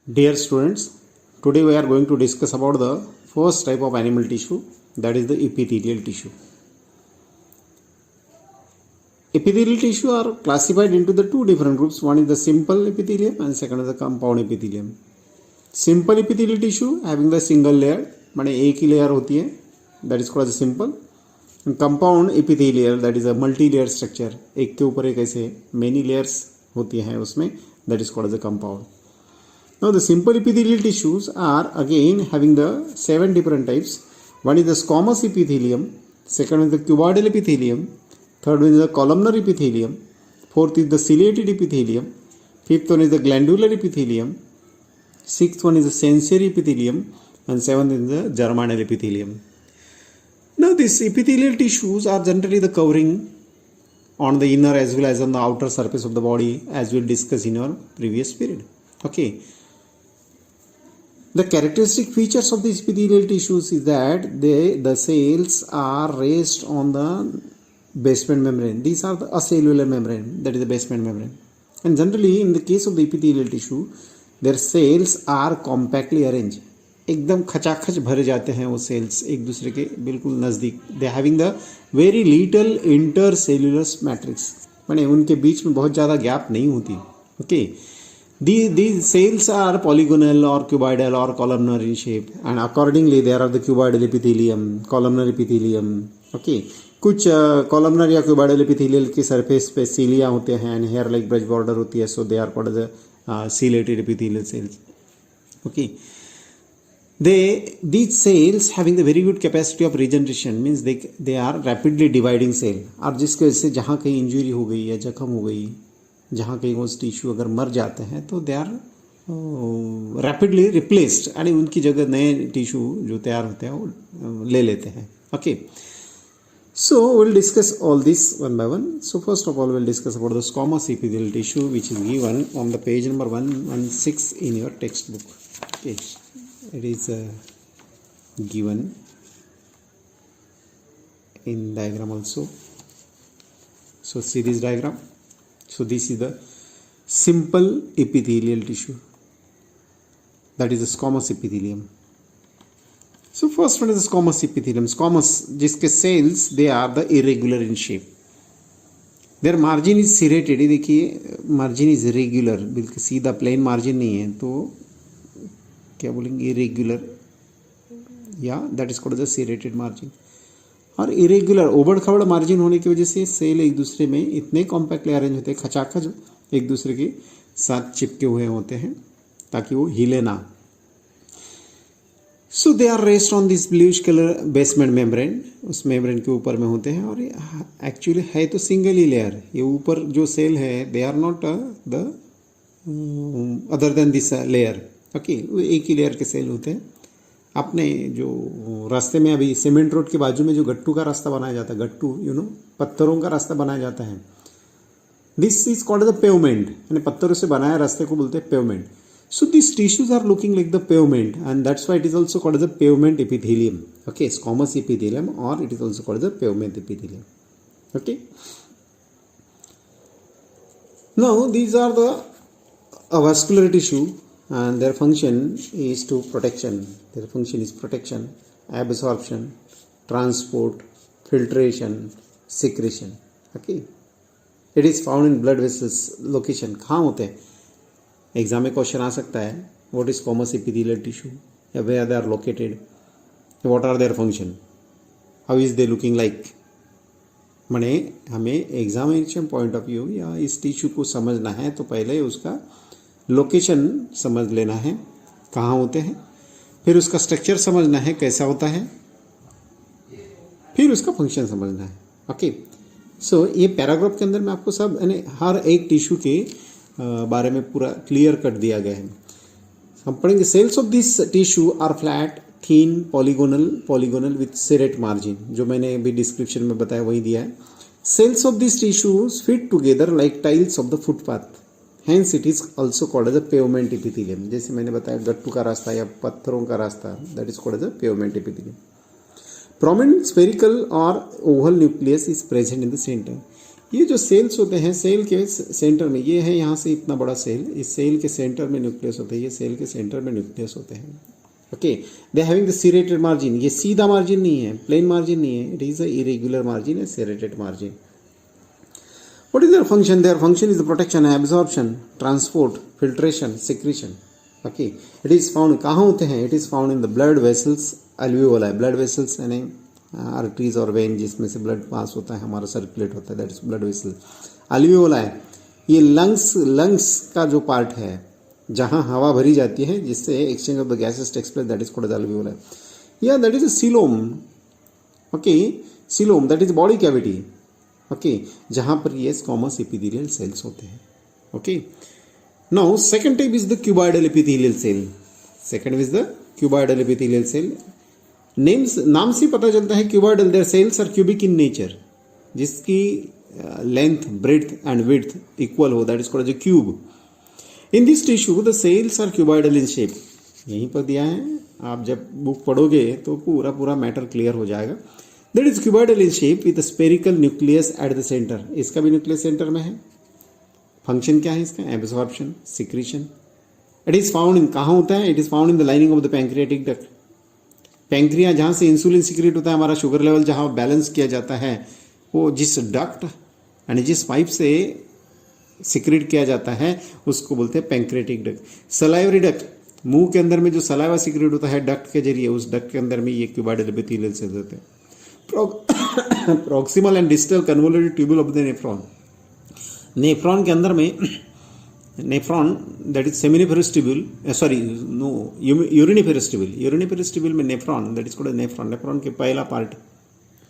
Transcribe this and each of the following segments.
Dear students, today we are going to discuss about the first type of animal tissue, that is the epithelial tissue. Epithelial tissue are classified into the two different groups. One is the simple epithelium and second is the compound epithelium. Simple epithelial tissue having the single layer, माने एक ही layer होती है, that is called as simple. And compound epithelial, that is a multi-layer structure, एक के ऊपर एक ऐसे many layers होती हैं उसमें, that is called as a compound. Now the simple epithelial tissues are again having the 7 different types. One is the squamous epithelium, second is the cuboidal epithelium, third one is the columnar epithelium, fourth is the ciliated epithelium, fifth one is the glandular epithelium, sixth one is the sensory epithelium, and seventh is the germinal epithelium. Now these epithelial tissues are generally the covering on the inner as well as on the outer surface of the body, as we will discuss in our previous period. Okay. The characteristic features of these epithelial tissues is that the cells are raised on the basement membrane. These are the acellular membrane, that is the basement membrane. And generally in the case of the epithelial tissue, their cells are compactly arranged. एकदम खचाखच भरे जाते हैं वो sales एक दूसरे के बिल्कुल नज़दीक. दे having the very little intercellular matrix, माने उनके बीच में बहुत ज़्यादा गैप नहीं होती. Okay. These cells are polygonal or cuboidal or columnar in shape, and accordingly there are the cuboidal epithelium, columnar epithelium. Okay, कुछ columnar या cuboidal epithelial के surface पे cilia होते हैं and hair like brush border होती है, so they are called the ciliated epithelial cells. Okay, these cells having the very good capacity of regeneration, means they are rapidly dividing cell. और जिसकी वजह से जहाँ कहीं इंजरी हो गई या जख्म हो गई, जहाँ कहीं वो टिश्यू अगर मर जाते हैं तो they are rapidly replaced and उनकी जगह नए टिश्यू जो तैयार होते हैं वो ले लेते हैं. Okay, so will discuss all this one by one. So first of all will discuss about the squamous epithelial tissue which is given on the page number 116 in your text book. Okay, it is given in diagram also. So see this diagram. So this is the simple epithelial tissue, that is the squamous epithelium. So first one is the squamous epithelium. Squamous, जिसके cells they are the irregular in shape. Their margin is serrated. ये देखिए margin is irregular, बिल्कुल सीधा plain margin नहीं है, तो क्या बोलेंगे irregular, या that is called the serrated margin. और इरेगुलर ओबड़ खबड़ मार्जिन होने की वजह से सेल एक दूसरे में इतने कॉम्पैक्टली अरेंज होते हैं, खचाखच एक दूसरे के साथ चिपके हुए होते हैं ताकि वो हिले ना. So they are rest on this bluish colour basement membrane, उस मेम्ब्रेन के ऊपर में होते हैं. और एक्चुअली है तो सिंगल ही लेयर. ये ऊपर जो सेल है they are not the other than this layer. Okay, वो एक ही लेयर के सेल होते हैं. अपने जो रास्ते में अभी सीमेंट रोड के बाजू में जो गट्टू का रास्ता बनाया जाता है, गट्टू पत्थरों का रास्ता बनाया जाता है, this is called the pavement. यानी पत्थरों से बनाया रास्ते को बोलते हैं pavement. So this tissues are looking like the pavement and that's why it is also called the pavement epithelium. Okay, squamous epithelium, और it is also called the pavement epithelium. Okay, now these are the vascular tissue and their function is to protection. Their function is protection, absorption, transport, filtration, secretion. Okay, it is found in blood vessels. Location कहाँ होते हैं? Exam में question आ सकता है, what is squamous epithelial tissue, where they are located, what are their function, how is they looking like. माने हमें examination point of view या इस टिश्यू को समझना है तो पहले उसका लोकेशन समझ लेना है, कहाँ होते हैं, फिर उसका स्ट्रक्चर समझना है कैसा होता है, फिर उसका फंक्शन समझना है. ओके, सो ये पैराग्राफ के अंदर में आपको सब यानी हर एक टिश्यू के बारे में पूरा क्लियर कट दिया गया है. हम पढ़ेंगे. Cells of this tissue are flat, thin, polygonal with serrate margin. जो मैंने अभी डिस्क्रिप्शन में बताया वही दिया है. Cells of this tissues fit together like tiles of the footpath, hence it is also called as the pavement epithelium. जैसे मैंने बताया गट्टू का रास्ता या पत्थरों का रास्ता, that is called as the pavement epithelium. Prominent spherical और oval nucleus is present in the centre. ये जो सेल्स होते हैं सेल के सेंटर में, ये है यहाँ से इतना बड़ा सेल, इस सेल के सेंटर में न्यूक्लियस होते हैं, ये सेल के सेंटर में न्यूक्लियस होते हैं. Okay, they having the serrated margin. ये सीधा मार्जिन नहीं है, प्लेन मार्जिन नहीं है, it is a irregular margin, a serrated margin. What is their function? Their function is the protection, absorption, transport, filtration, secretion. Okay, it is found कहाँ होते हैं? It is found in the blood vessels, alveoli. Blood vessels यानी arteries और vein जिसमें से blood पास होता है, हमारा सर्कुलेट होता है, that is blood vessel. Alveoli ये lungs का जो पार्ट है जहाँ हवा भरी जाती है जिससे exchange of the gases takes place, that is called as alveoli. Yeah, that is a coelom. Okay, coelom, that is body cavity. Okay, जहाँ पर ये स्क्वामस एपिथेलियल सेल्स होते हैं. Okay, now second type is the cuboidal epithelial cell. Second is the cuboidal epithelial cell. नाम से पता चलता है cuboidal, their cells are cubic in nature, जिसकी length, breadth and width equal हो, that is called as a cube. In this tissue the cells are cuboidal in shape. यहीं पर दिया है, आप जब बुक पढ़ोगे तो पूरा मैटर क्लियर हो जाएगा. That is cuboidal in shape with a spherical nucleus at the center. इसका भी न्यूक्लियस सेंटर में है. फंक्शन क्या है इसका? Absorption, secretion. It is found in, कहाँ होता है? It is found in the lining of the pancreatic duct. Pancreas जहाँ से इंसुलिन सिक्रेट होता है, हमारा शुगर लेवल जहाँ बैलेंस किया जाता है, वो जिस डक्ट यानी जिस पाइप से सिक्रेट किया जाता है उसको बोलते हैं पैंक्रियाटिक डक्ट. सलाइवरी डक्ट, मुंह के अंदर में जो सलाइवा सिक्रेट होता है डक्ट के जरिए, उस डक्ट के अंदर में ये क्यूबॉइडल एपिथेलियल सेल्स होते हैं. Proximal and distal convoluted tubule of the nephron. Nephron के अंदर में, nephron that is seminiferous tubule, sorry no, uriniferous tubule. Uriniferous tubule में nephron, that is called nephron. Nephron के पहला पार्ट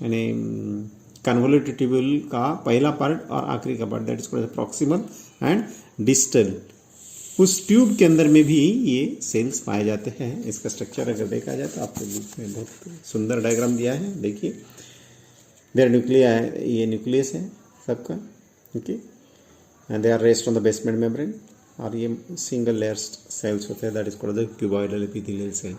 यानी कन्वोल्यूटेड ट्यूबुल का पहला पार्ट और आखिरी का part, that is called proximal and distal. उस ट्यूब के अंदर में भी ये सेल्स पाए जाते हैं. इसका स्ट्रक्चर अगर देखा जाए तो आपको बुक में बहुत सुंदर डायग्राम दिया है, देखिए. देयर न्यूक्लिया है, ये न्यूक्लियस है सबका. Okay, and they are rest on the basement membrane, और ये सिंगल लेयर सेल्स होते हैं, that is called the cuboidal epithelial cell.